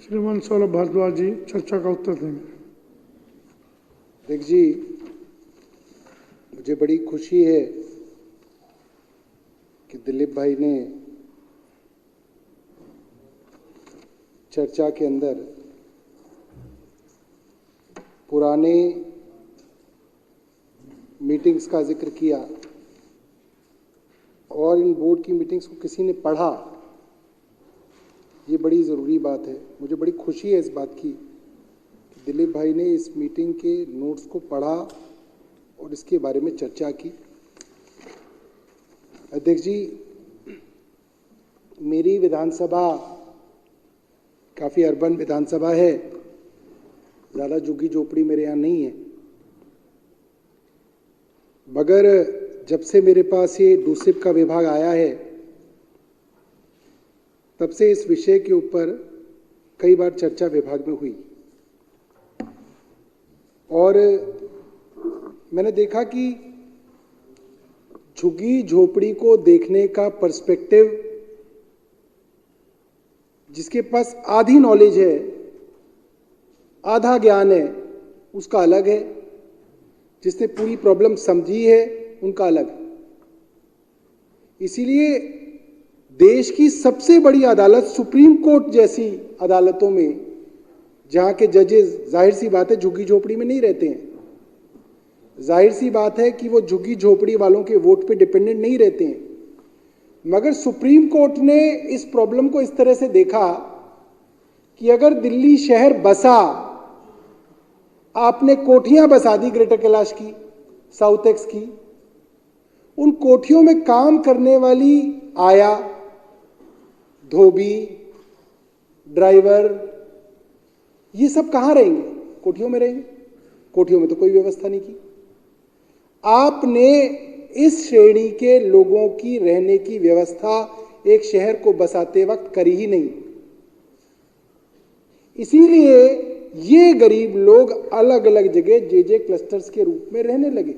श्रीमान सौरभ भारद्वाज जी चर्चा का उत्तर देंगे। देख जी, मुझे बड़ी खुशी है कि दिलीप भाई ने चर्चा के अंदर पुराने मीटिंग्स का जिक्र किया और इन बोर्ड की मीटिंग्स को किसी ने पढ़ा। ये बड़ी ज़रूरी बात है। मुझे बड़ी खुशी है इस बात की कि दिलीप भाई ने इस मीटिंग के नोट्स को पढ़ा और इसके बारे में चर्चा की। अध्यक्ष जी, मेरी विधानसभा काफ़ी अर्बन विधानसभा है, ज़्यादा झुग्गी झोपड़ी मेरे यहाँ नहीं है, मगर जब से मेरे पास ये डूसिप का विभाग आया है तब से इस विषय के ऊपर कई बार चर्चा विभाग में हुई और मैंने देखा कि झुग्गी झोपड़ी को देखने का पर्सपेक्टिव, जिसके पास आधी नॉलेज है, आधा ज्ञान है, उसका अलग है। जिसने पूरी प्रॉब्लम समझी है उनका अलग है। इसीलिए देश की सबसे बड़ी अदालत सुप्रीम कोर्ट जैसी अदालतों में, जहां के जजेस जाहिर सी बात है झुग्गी झोपड़ी में नहीं रहते हैं, जाहिर सी बात है कि वो झुग्गी झोपड़ी वालों के वोट पे डिपेंडेंट नहीं रहते हैं, मगर सुप्रीम कोर्ट ने इस प्रॉब्लम को इस तरह से देखा कि अगर दिल्ली शहर बसा, आपने कोठियां बसा दी ग्रेटर कैलाश की, साउथ एक्स की, उन कोठियों में काम करने वाली आया, धोबी, ड्राइवर, ये सब कहां रहेंगे? कोठियों में रहेंगे। कोठियों में तो कोई व्यवस्था नहीं की। आपने इस श्रेणी के लोगों की रहने की व्यवस्था एक शहर को बसाते वक्त करी ही नहीं। इसीलिए ये गरीब लोग अलग अलग जगह जे क्लस्टर्स के रूप में रहने लगे।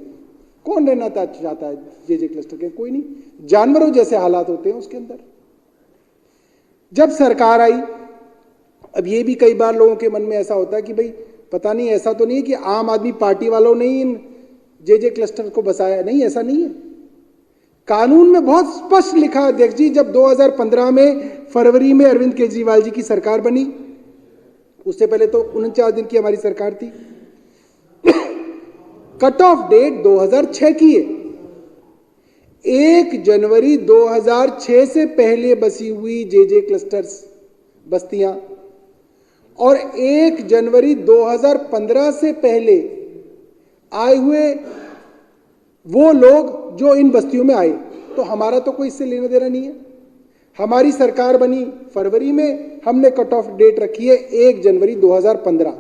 कौन रहना चाहता है जे क्लस्टर के? कोई नहीं। जानवरों जैसे हालात होते हैं उसके अंदर। जब सरकार आई, अब ये भी कई बार लोगों के मन में ऐसा होता है कि भाई पता नहीं, ऐसा तो नहीं है कि आम आदमी पार्टी वालों ने इन जे क्लस्टर को बसाया। नहीं, ऐसा नहीं है। कानून में बहुत स्पष्ट लिखा है अध्यक्ष जी। जब 2015 में फरवरी में अरविंद केजरीवाल जी की सरकार बनी, उससे पहले तो 49 दिन की हमारी सरकार थी, कट ऑफ डेट 2006 की है। 1 जनवरी 2006 से पहले बसी हुई जे क्लस्टर्स बस्तियां और 1 जनवरी 2015 से पहले आए हुए वो लोग जो इन बस्तियों में आए, तो हमारा तो कोई इससे लेना देना नहीं है। हमारी सरकार बनी फरवरी में, हमने कट ऑफ डेट रखी है 1 जनवरी 2015।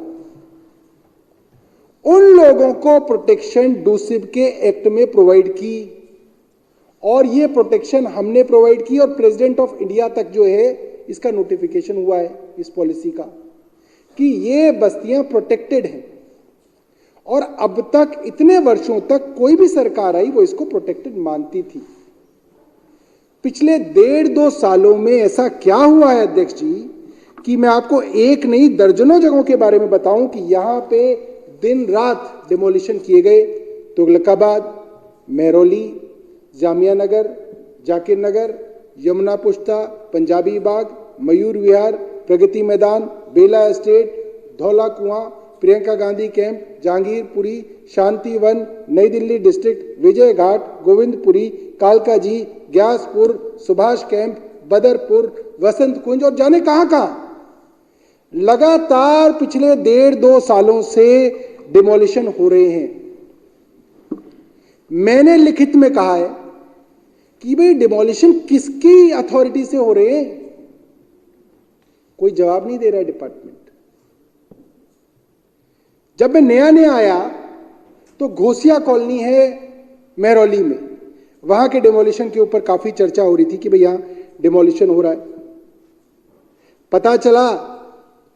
उन लोगों को प्रोटेक्शन डूसिप के एक्ट में प्रोवाइड की और ये प्रोटेक्शन हमने प्रोवाइड की और प्रेसिडेंट ऑफ इंडिया तक जो है इसका नोटिफिकेशन हुआ है इस पॉलिसी का कि ये बस्तियां प्रोटेक्टेड हैं। और अब तक इतने वर्षों तक कोई भी सरकार आई वो इसको प्रोटेक्टेड मानती थी। पिछले 1.5-2 सालों में ऐसा क्या हुआ है अध्यक्ष जी कि मैं आपको एक नहीं दर्जनों जगहों के बारे में बताऊं कि यहां पे दिन रात डिमोलिशन किए गए। तुगलकाबाद, मेहरौली, जामिया नगर, जाकिर नगर, यमुना पुष्ता, पंजाबी बाग, मयूर विहार, प्रगति मैदान, बेला एस्टेट, धौला कुआं, प्रियंका गांधी कैंप, जहांगीरपुरी, शांतिवन, नई दिल्ली डिस्ट्रिक्ट, विजय घाट, गोविंदपुरी, कालकाजी, ग्यासपुर, सुभाष कैंप, बदरपुर, वसंत कुंज और जाने कहां लगातार पिछले 1.5-2 सालों से डिमोलिशन हो रहे हैं। मैंने लिखित में कहा है कि भाई डिमोलिशन किसकी अथॉरिटी से हो रहे हैं? कोई जवाब नहीं दे रहा है डिपार्टमेंट। जब मैं नया आया तो घोसिया कॉलोनी है मेहरौली में, वहां के डिमोलिशन के ऊपर काफी चर्चा हो रही थी कि भाई यहां डिमोलिशन हो रहा है। पता चला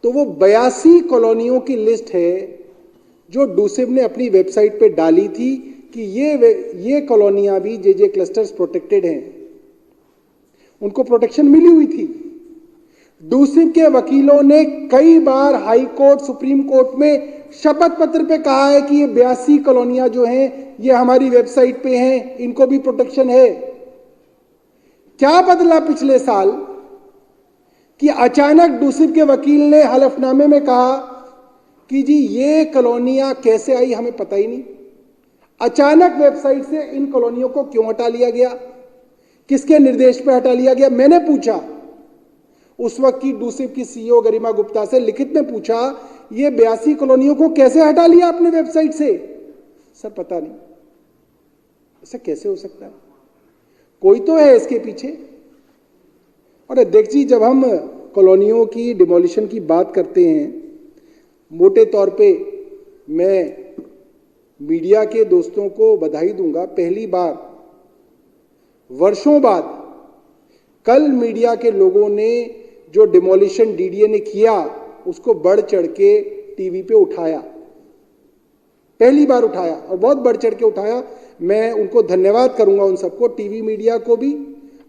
तो वो 82 कॉलोनियों की लिस्ट है जो डूसिब ने अपनी वेबसाइट पे डाली थी कि ये कॉलोनियां भी जे क्लस्टर्स प्रोटेक्टेड हैं, उनको प्रोटेक्शन मिली हुई थी। डूसिब के वकीलों ने कई बार हाई कोर्ट, सुप्रीम कोर्ट में शपथ पत्र पे कहा है कि ये 82 कॉलोनियां जो हैं ये हमारी वेबसाइट पे हैं, इनको भी प्रोटेक्शन है। क्या बदला पिछले साल कि अचानक डूसिब के वकील ने हलफनामे में कहा कि जी ये कॉलोनियां कैसे आई हमें पता ही नहीं, अचानक वेबसाइट से इन कॉलोनियों को क्यों हटा लिया गया, किसके निर्देश पे हटा लिया गया। मैंने पूछा उस वक्त की डूसिब की सीईओ गरिमा गुप्ता से, लिखित में पूछा ये 82 कॉलोनियों को कैसे हटा लिया आपने वेबसाइट से। सर पता नहीं, ऐसा कैसे हो सकता है, कोई तो है इसके पीछे। और अध्यक्ष जी, जब हम कॉलोनियों की डिमोलिशन की बात करते हैं, मोटे तौर पे मैं मीडिया के दोस्तों को बधाई दूंगा। पहली बार वर्षों बाद कल मीडिया के लोगों ने जो डिमोलिशन डीडीए ने किया उसको बढ़ चढ़ के टीवी पे उठाया, पहली बार उठाया और बहुत बढ़ चढ़ के उठाया। मैं उनको धन्यवाद करूंगा, उन सबको, टीवी मीडिया को भी,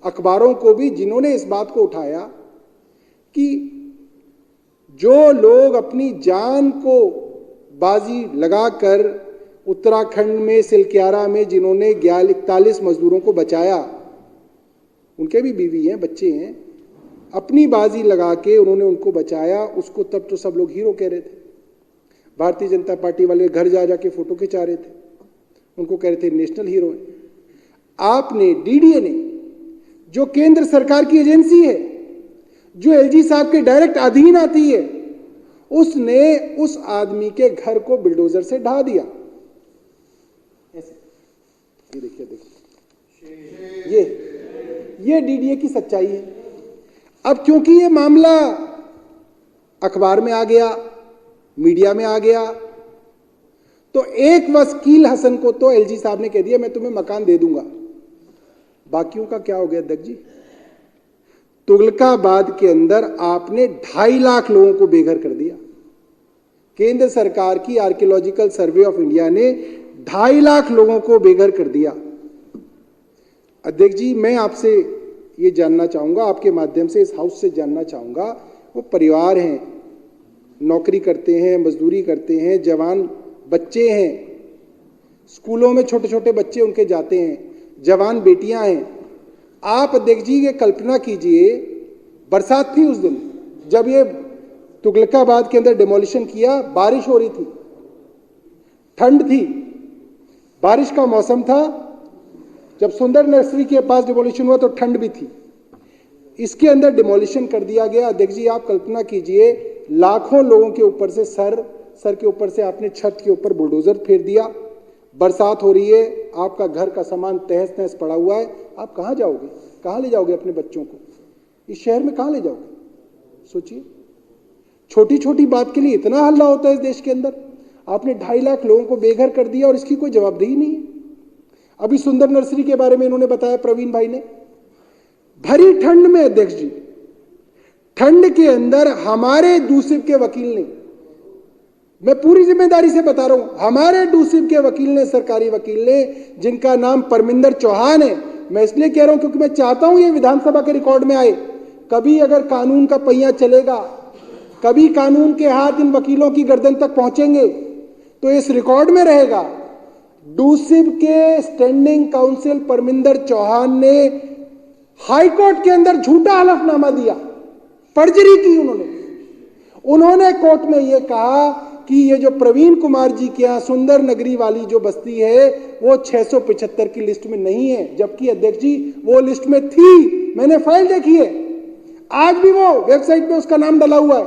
अखबारों को भी, जिन्होंने इस बात को उठाया कि जो लोग अपनी जान को बाजी लगाकर उत्तराखंड में सिलक्यारा में जिन्होंने 41 मजदूरों को बचाया, उनके भी बीवी हैं, बच्चे हैं, अपनी बाजी लगा के उन्होंने उनको बचाया, उसको तब तो सब लोग हीरो कह रहे थे। भारतीय जनता पार्टी वाले घर जा जाके फोटो खिंचा रहे थे, उनको कह रहे थे नेशनल हीरो है। आपने, डीडीए ने, जो केंद्र सरकार की एजेंसी है, जो एलजी साहब के डायरेक्ट अधीन आती है, उसने उस आदमी के घर को बिल्डोजर से ढा दिया। ऐसे ये देखिए, ये डीडीए की सच्चाई है। अब क्योंकि ये मामला अखबार में आ गया, मीडिया में आ गया, तो एक वकील हसन को तो एलजी साहब ने कह दिया मैं तुम्हें मकान दे दूंगा। बाकियों का क्या हो गया अध्यक्ष जी? तुगलकाबाद के अंदर आपने 2.5 लाख लोगों को बेघर कर दिया। केंद्र सरकार की आर्कियोलॉजिकल सर्वे ऑफ इंडिया ने 2.5 लाख लोगों को बेघर कर दिया। अध्यक्ष जी, मैं आपसे ये जानना चाहूंगा, आपके माध्यम से इस हाउस से जानना चाहूंगा, वो परिवार हैं, नौकरी करते हैं, मजदूरी करते हैं, जवान बच्चे हैं, स्कूलों में छोटे छोटे बच्चे उनके जाते हैं, जवान बेटियां हैं। आप अध्यक्ष जी ये कल्पना कीजिए, बरसात थी उस दिन जब ये तुगलकाबाद के अंदर डिमोलिशन किया, बारिश हो रही थी, ठंड थी, बारिश का मौसम था। जब सुंदर नर्सरी के पास डिमोलिशन हुआ तो ठंड भी थी, इसके अंदर डिमोलिशन कर दिया गया। अध्यक्ष जी आप कल्पना कीजिए, लाखों लोगों के ऊपर से सर के ऊपर से आपने छत के ऊपर बुलडोजर फेर दिया, बरसात हो रही है, आपका घर का सामान तहस नहस पड़ा हुआ है, आप कहाँ जाओगे, कहाँ ले जाओगे अपने बच्चों को, इस शहर में कहाँ ले जाओगे? सोचिए, छोटी छोटी बात के लिए इतना हल्ला होता है इस देश के अंदर। आपने 2.5 लाख लोगों को बेघर कर दिया और इसकी कोई जवाबदेही नहीं है। अभी सुंदर नर्सरी के बारे में इन्होंने बताया, प्रवीण भाई ने, भरी ठंड में अध्यक्ष जी, ठंड के अंदर हमारे डूसिब के वकील ने, मैं पूरी जिम्मेदारी से बता रहा हूं, हमारे डूसिब के वकील ने, सरकारी वकील ने, जिनका नाम परमिंदर चौहान है, मैं इसलिए कह रहा हूं क्योंकि मैं चाहता हूं ये विधानसभा के रिकॉर्ड में आए। कभी अगर कानून का पहिया चलेगा, कभी कानून के हाथ इन वकीलों की गर्दन तक पहुंचेंगे तो इस रिकॉर्ड में रहेगा। डूसिब के स्टैंडिंग काउंसिल परमिंदर चौहान ने हाई कोर्ट के अंदर झूठा हलफनामा दिया, फर्जरी की उन्होंने कोर्ट में यह कहा कि ये जो प्रवीण कुमार जी के यहाँ सुंदर नगरी वाली जो बस्ती है वो 675 की लिस्ट में नहीं है, जबकि अध्यक्ष जी वो लिस्ट में थी। मैंने फाइल देखी है, आज भी वो वेबसाइट पे उसका नाम डला हुआ है।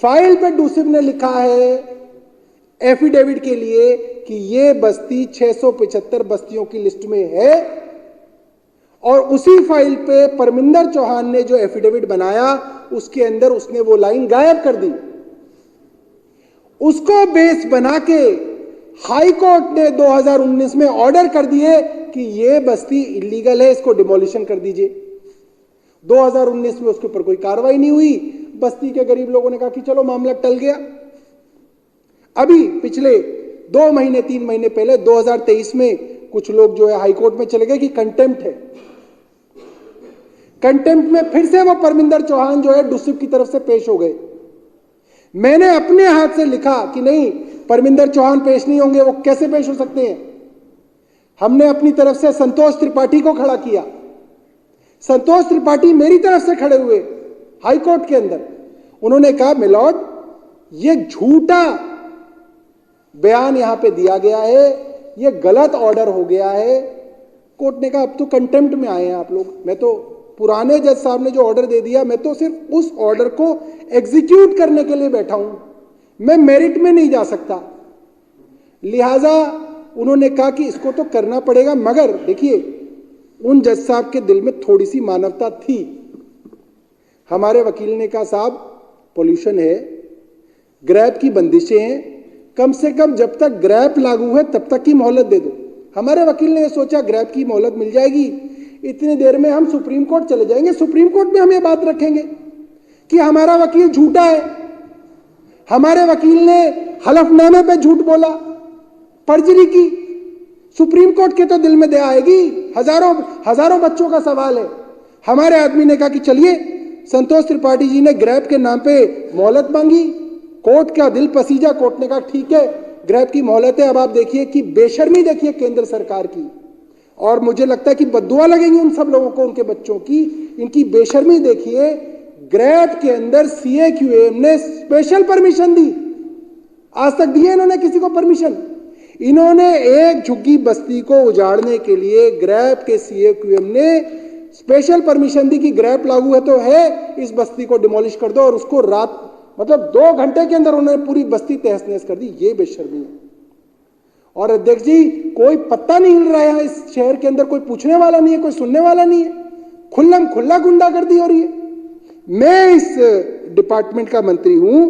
फाइल पे डूसिब ने लिखा है एफिडेविट के लिए कि ये बस्ती 675 बस्तियों की लिस्ट में है, और उसी फाइल पे परमिंदर चौहान ने जो एफिडेविट बनाया उसके अंदर उसने वो लाइन गायब कर दी। उसको बेस बना के हाई कोर्ट ने 2019 में ऑर्डर कर दिए कि ये बस्ती इलीगल है, इसको डिमोलिशन कर दीजिए। 2019 में उसके ऊपर कोई कार्रवाई नहीं हुई। बस्ती के गरीब लोगों ने कहा कि चलो मामला टल गया। अभी पिछले 2 महीने 3 महीने पहले 2023 में कुछ लोग जो है हाई कोर्ट में चले गए कि कंटेम्प्ट है। कंटेम्प्ट में फिर से वो परमिंदर चौहान जो है डूसिब की तरफ से पेश हो गए। मैंने अपने हाथ से लिखा कि नहीं, परमिंदर चौहान पेश नहीं होंगे, वो कैसे पेश हो सकते हैं। हमने अपनी तरफ से संतोष त्रिपाठी को खड़ा किया। संतोष त्रिपाठी मेरी तरफ से खड़े हुए हाई कोर्ट के अंदर। उन्होंने कहा मिलॉर्ड, ये झूठा बयान यहां पे दिया गया है, ये गलत ऑर्डर हो गया है। कोर्ट ने कहा अब तो कंटेम्प्ट में आए हैं आप लोग, मैं तो पुराने जज साहब ने जो ऑर्डर दे दिया, मैं तो सिर्फ उस ऑर्डर को एग्जीक्यूट करने के लिए बैठा हूं, मैं मेरिट में नहीं जा सकता। लिहाजा उन्होंने कहा कि इसको तो करना पड़ेगा, मगर देखिए उन जज साहब के दिल में थोड़ी सी मानवता थी। हमारे वकील ने कहा साहब पॉल्यूशन है, ग्रैब की बंदिशें हैं, कम से कम जब तक ग्रैब लागू है तब तक की मोहलत दे दो। हमारे वकील ने सोचा ग्रैब की मोहलत मिल जाएगी, इतनी देर में हम सुप्रीम कोर्ट चले जाएंगे, सुप्रीम कोर्ट में हम ये बात रखेंगे कि हमारा वकील झूठा है, हमारे वकील ने हलफनामे पे झूठ बोला, पर्जरी की। सुप्रीम कोर्ट के तो दिल में दया आएगी, हजारों बच्चों का सवाल है। हमारे आदमी ने कहा कि चलिए, संतोष त्रिपाठी जी ने ग्रैब के नाम पे मोहलत मांगी, कोर्ट का दिल पसीजा, कोर्ट ने कहा ठीक है ग्रैब की मोहलत है। अब आप देखिए कि बेशर्मी देखिए केंद्र सरकार की, और मुझे लगता है कि बद्दुआ लगेंगी उन सब लोगों को, उनके बच्चों की। इनकी बेशर्मी देखिए, ग्रैब के अंदर CAQM ने स्पेशल परमिशन दी, आज तक दिए इन्होंने किसी को परमिशन। इन्होंने एक झुग्गी बस्ती को उजाड़ने के लिए ग्रैब के CAQM ने स्पेशल परमिशन दी कि ग्रैब लागू है तो है, इस बस्ती को डिमोलिश कर दो, और उसको रात मतलब 2 घंटे के अंदर उन्होंने पूरी बस्ती तहस नहस कर दी। ये बेशर्मी है। और अध्यक्ष जी, कोई पत्ता नहीं हिल रहा है इस शहर के अंदर, कोई पूछने वाला नहीं है, कोई सुनने वाला नहीं है, खुल्लम खुल्ला गुंडागर्दी हो रही है। मैं इस डिपार्टमेंट का मंत्री हूं,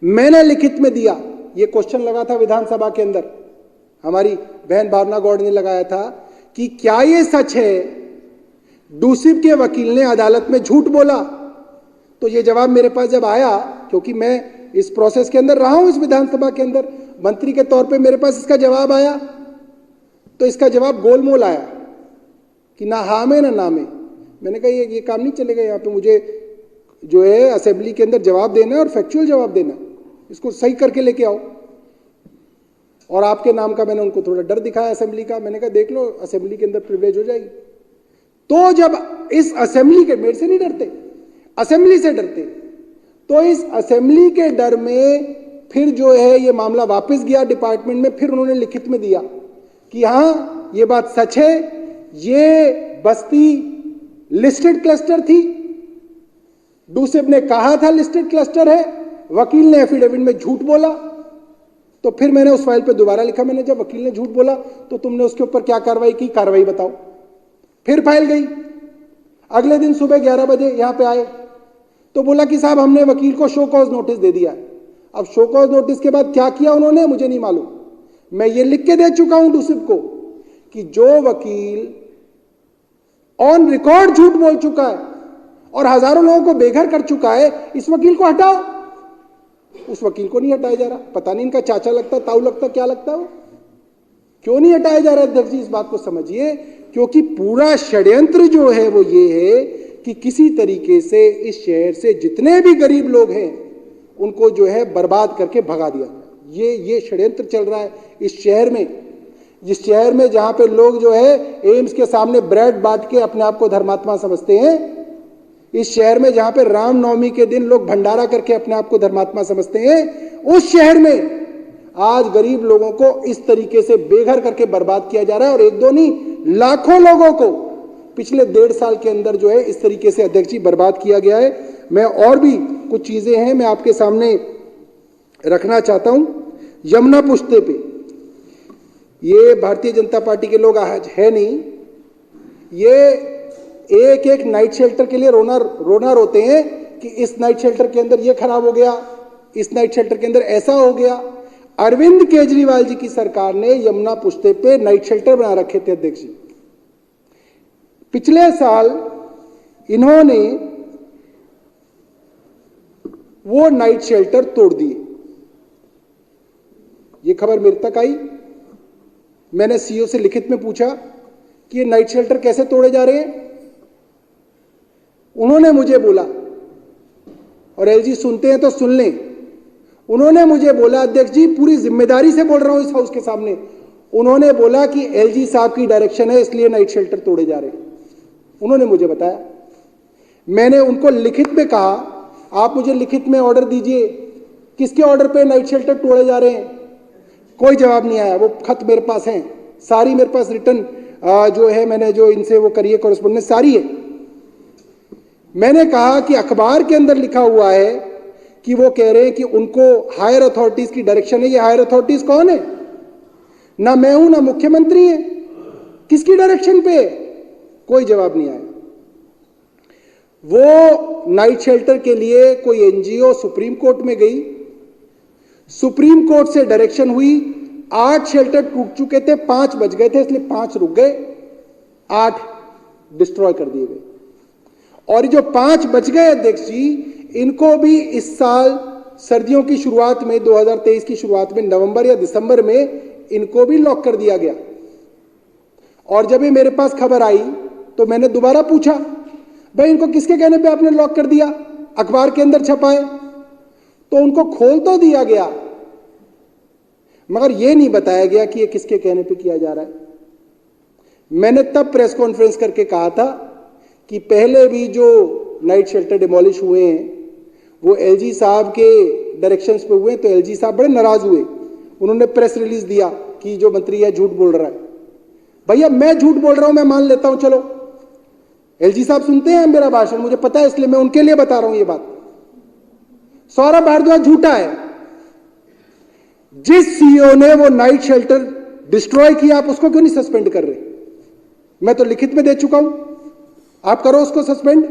मैंने लिखित में दिया, ये क्वेश्चन लगा था विधानसभा के अंदर, हमारी बहन भावना गौड़ ने लगाया था कि क्या ये सच है डूसिब के वकील ने अदालत में झूठ बोला। तो ये जवाब मेरे पास जब आया, क्योंकि मैं इस प्रोसेस के अंदर रहा हूं, इस विधानसभा के अंदर मंत्री के तौर पे मेरे पास इसका जवाब आया, तो इसका जवाब गोलमोल आया कि ना हाँ में ना में। मैंने कहा ये काम नहीं चलेगा, यहाँ पे मुझे जो है असेंबली के अंदर जवाब देना है और फैक्चुअल जवाब देना है, इसको सही करके लेके आओ। और आपके नाम का मैंने उनको थोड़ा डर दिखाया असेंबली का, मैंने कहा देख लो असेंबली के अंदर प्रिविलेज हो जाएगी। तो जब इस असेंबली के, मेरे से नहीं डरते, असेंबली से डरते, तो इस असेंबली के डर में फिर जो है ये मामला वापस गया डिपार्टमेंट में। फिर उन्होंने लिखित में दिया कि हाँ ये बात सच है, ये बस्ती लिस्टेड क्लस्टर थी, डूसिब ने कहा था लिस्टेड क्लस्टर है, वकील ने एफिडेविट में झूठ बोला। तो फिर मैंने उस फाइल पे दोबारा लिखा, मैंने जब वकील ने झूठ बोला तो तुमने उसके ऊपर क्या कार्रवाई की, कार्रवाई बताओ। फिर फाइल गई, अगले दिन सुबह 11 बजे यहां पे आए तो बोला कि साहब हमने वकील को शो कॉज नोटिस दे दिया। अब शो कॉज नोटिस के बाद क्या किया उन्होंने मुझे नहीं मालूम, मैं ये लिख के दे चुका हूं डूसिब को कि जो वकील ऑन रिकॉर्ड झूठ बोल चुका है और हजारों लोगों को बेघर कर चुका है, इस वकील को हटाओ। उस वकील को नहीं हटाया जा रहा, पता नहीं इनका चाचा लगता, ताऊ लगता, क्या लगता हो, क्यों नहीं हटाया जा रहा है। अध्यक्ष जी इस बात को समझिए, क्योंकि पूरा षड्यंत्र जो है वो ये है कि किसी तरीके से इस शहर से जितने भी गरीब लोग हैं उनको जो है बर्बाद करके भगा दिया। ये षड्यंत्र चल रहा है इस शहर में, जिस शहर में जहां पे लोग जो है एम्स के सामने ब्रेड बांट के अपने आप को धर्मात्मा समझते हैं, इस शहर में जहां पे रामनवमी के दिन लोग भंडारा करके अपने आप को धर्मात्मा समझते हैं, उस शहर में आज गरीब लोगों को इस तरीके से बेघर करके बर्बाद किया जा रहा है। और एक दो नहीं, लाखों लोगों को पिछले 1.5 साल के अंदर जो है इस तरीके से अध्यक्ष जी बर्बाद किया गया है। मैं और भी कुछ चीजें हैं मैं आपके सामने रखना चाहता हूं। यमुना पुश्ते पे ये भारतीय जनता पार्टी के लोग आज है नहीं, ये एक एक नाइट शेल्टर के लिए रोना रोते हैं कि इस नाइट शेल्टर के अंदर ये खराब हो गया, इस नाइट शेल्टर के अंदर ऐसा हो गया। अरविंद केजरीवाल जी की सरकार ने यमुना पुश्ते पे नाइट शेल्टर बना रखे थे अध्यक्ष जी। पिछले साल इन्होंने वो नाइट शेल्टर तोड़ दिए, ये खबर मेरे तक आई। मैंने सीओ से लिखित में पूछा कि ये नाइट शेल्टर कैसे तोड़े जा रहे हैं, उन्होंने मुझे बोला, और एलजी सुनते हैं तो सुन लें, उन्होंने मुझे बोला, अध्यक्ष जी पूरी जिम्मेदारी से बोल रहा हूं इस हाउस के सामने, उन्होंने बोला कि एलजी साहब की डायरेक्शन है इसलिए नाइट शेल्टर तोड़े जा रहे हैं। उन्होंने मुझे बताया। मैंने उनको लिखित में कहा, आप मुझे लिखित में ऑर्डर दीजिए, किसके ऑर्डर पे नाइट शेल्टर तोड़े जा रहे हैं? कोई जवाब नहीं आया। वो खत मेरे पास हैं, सारी मेरे पास रिटर्न जो है, मैंने जो इनसे वो करी है कॉरेस्पॉन्डेंस सारी है। मैंने कहा कि अखबार के अंदर लिखा हुआ है कि वो कह रहे हैं कि उनको हायर अथॉरिटीज की डायरेक्शन है। ये हायर अथॉरिटीज कौन है? ना मैं हूं ना मुख्यमंत्री है। किसकी डायरेक्शन पे? कोई जवाब नहीं आया। वो नाइट शेल्टर के लिए कोई एनजीओ सुप्रीम कोर्ट में गई, सुप्रीम कोर्ट से डायरेक्शन हुई, 8 शेल्टर टूट चुके थे, 5 बच गए थे, इसलिए 5 रुक गए, 8 डिस्ट्रॉय कर दिए गए। और जो 5 बच गए अध्यक्ष जी, इनको भी इस साल सर्दियों की शुरुआत में, 2023 की शुरुआत में, नवंबर या दिसंबर में इनको भी लॉक कर दिया गया। और जब ये मेरे पास खबर आई तो मैंने दोबारा पूछा, भाई इनको किसके कहने पे आपने लॉक कर दिया? अखबार के अंदर छपाए तो उनको खोल तो दिया गया, मगर यह नहीं बताया गया कि ये किसके कहने पे किया जा रहा है। मैंने तब प्रेस कॉन्फ्रेंस करके कहा था कि पहले भी जो नाइट शेल्टर डिमोलिश हुए हैं वो एलजी साहब के डायरेक्शंस पे हुए, तो एलजी साहब बड़े नाराज हुए। उन्होंने प्रेस रिलीज दिया कि जो मंत्री है झूठ बोल रहा है। भैया मैं झूठ बोल रहा हूं, मैं मान लेता हूं, चलो एलजी साहब सुनते हैं मेरा भाषण, मुझे पता है, इसलिए मैं उनके लिए बता रहा हूं ये बात। सौरभ भारद्वाज झूठा है। जिस सीईओ ने वो नाइट शेल्टर डिस्ट्रॉय किया, आप उसको क्यों नहीं सस्पेंड कर रहे? मैं तो लिखित में दे चुका हूं, आप करो उसको सस्पेंड।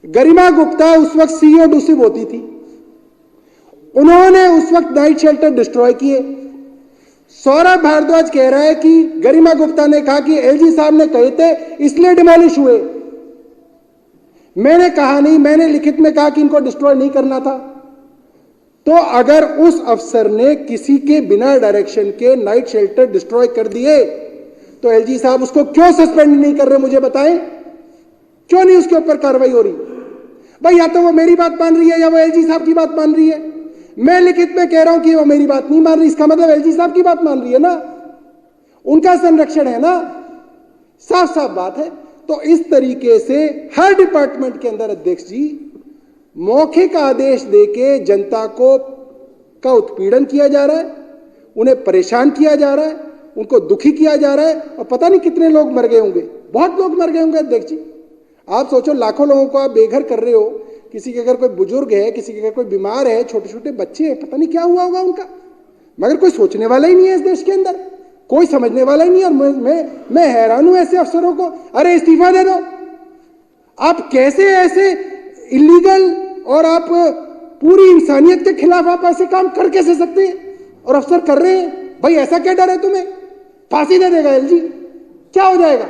गरिमा गुप्ता उस वक्त सीईओ डूसिब होती थी, उन्होंने उस वक्त नाइट शेल्टर डिस्ट्रॉय किए। सौरभ भारद्वाज कह रहा है कि गरिमा गुप्ता ने कहा कि एलजी साहब ने कहे थे इसलिए डिमोलिश हुए। मैंने कहा नहीं, मैंने लिखित में कहा कि इनको डिस्ट्रॉय नहीं करना था। तो अगर उस अफसर ने किसी के बिना डायरेक्शन के नाइट शेल्टर डिस्ट्रॉय कर दिए तो एलजी साहब उसको क्यों सस्पेंड नहीं कर रहे? मुझे बताएं, क्यों नहीं उसके ऊपर कार्रवाई हो रही? भाई या तो वो मेरी बात मान रही है या वो एलजी साहब की बात मान रही है। मैं लिखित में कह रहा हूं कि वो मेरी बात नहीं मान रही, इसका मतलब एलजी साहब की बात मान रही है ना, उनका संरक्षण है ना, साफ साफ बात है। तो इस तरीके से हर डिपार्टमेंट के अंदर अध्यक्ष जी मौखिक आदेश देके जनता को का उत्पीड़न किया जा रहा है, उन्हें परेशान किया जा रहा है, उनको दुखी किया जा रहा है। और पता नहीं कितने लोग मर गए होंगे, बहुत लोग मर गए होंगे अध्यक्ष जी। आप सोचो, लाखों लोगों को आप बेघर कर रहे हो, किसी के अगर कोई बुजुर्ग है, किसी के अगर कोई बीमार है, छोटे छोटे बच्चे हैं, पता नहीं क्या हुआ होगा उनका, मगर कोई सोचने वाला ही नहीं है इस देश के अंदर, कोई समझने वाला ही नहीं। और मैं हैरान हूं ऐसे अफसरों को, अरे इस्तीफा दे दो। आप कैसे ऐसे इलीगल और आप पूरी इंसानियत के खिलाफ आप ऐसे काम कर कैसे सकते हैं? और अफसर कर रहे हैं। भाई ऐसा क्या डर है तुम्हें? फांसी दे देगा एलजी, क्या हो जाएगा?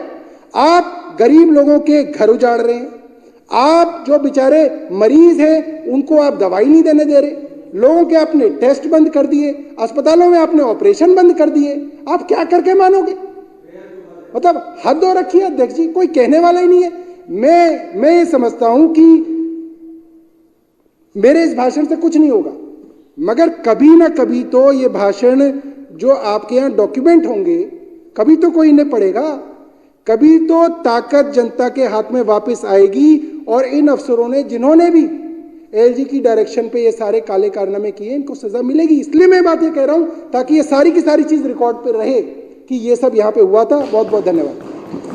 आप गरीब लोगों के घर उजाड़ रहे हैं, आप जो बेचारे मरीज हैं उनको आप दवाई नहीं देने दे रहे, लोगों के आपने टेस्ट बंद कर दिए, अस्पतालों में आपने ऑपरेशन बंद कर दिए। आप क्या करके मानोगे? मतलब हद हो रखी है अध्यक्ष जी, कोई कहने वाला ही नहीं है। मैं ये समझता हूं कि मेरे इस भाषण से कुछ नहीं होगा, मगर कभी ना कभी तो ये भाषण जो आपके यहां डॉक्यूमेंट होंगे, कभी तो कोई इन्हें पढ़ेगा, कभी तो ताकत जनता के हाथ में वापस आएगी। और इन अफसरों ने, जिन्होंने भी एलजी की डायरेक्शन पे ये सारे काले कारनामे किए, इनको सजा मिलेगी। इसलिए मैं बात ये कह रहा हूं ताकि ये सारी की सारी चीज रिकॉर्ड पे रहे कि ये सब यहां पे हुआ था। बहुत बहुत धन्यवाद।